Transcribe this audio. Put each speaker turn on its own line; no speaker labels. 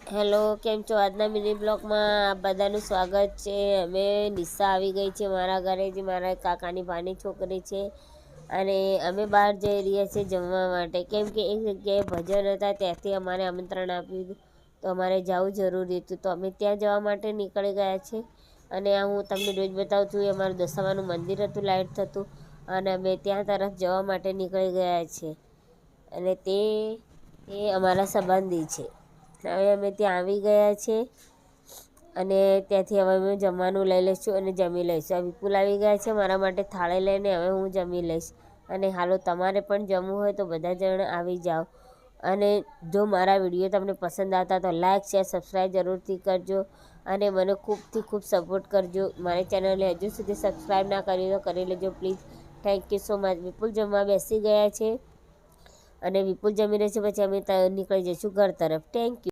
Hello, કેમ છો? આજના મિની બ્લોગમાં બધાનું સ્વાગત છે. અમે નિશા આવી ગઈ છે મારા ઘરે, જે મારા કાકાની ભાની છોકરી છે. અને અમે બહાર જઈ રહ્યા છીએ જમવા માટે, કેમ કે એક જગ્યાએ ભજન હતા, ત્યાંથી અમારે આમંત્રણ આપ્યું હતું, તો અમારે જવું જરૂરી હતું. તો અમે ત્યાં જવા માટે નીકળી ગયા છે. અને આ હું તમને રોજ બતાવું છું, એ અમારું દશામાનું મંદિર હતું, લાઇટ થતું, અને અમે ત્યાં તરફ જવા માટે નીકળી ગયા છે. અને તે અમારા સંબંધી છે. હવે અમે ત્યાં આવી ગયા છે, અને ત્યાંથી હવે અમે જમવાનું લઈ લઈશું અને જમી લઈશું. વિપુલ આવી ગયા છે મારા માટે થાળી લઈને, હવે હું જમી લઈશ. અને હાલો, તમારે પણ જમવું હોય તો બધા જણ આવી જાઓ. અને જો મારા વિડીયો તમને પસંદ આવતા તો લાઇક શેર સબસ્ક્રાઈબ જરૂરથી કરજો, અને મને ખૂબથી ખૂબ સપોર્ટ કરજો. મારી ચેનલને હજુ સુધી સબસ્ક્રાઈબ ના કરી તો કરી લેજો please. Thank you so much. Vipul જમવા બેસી ગયા છે, અને વિપુલ જમી રહે છે, પછી અમે નીકળી જઈશું ઘર તરફ. Thank you.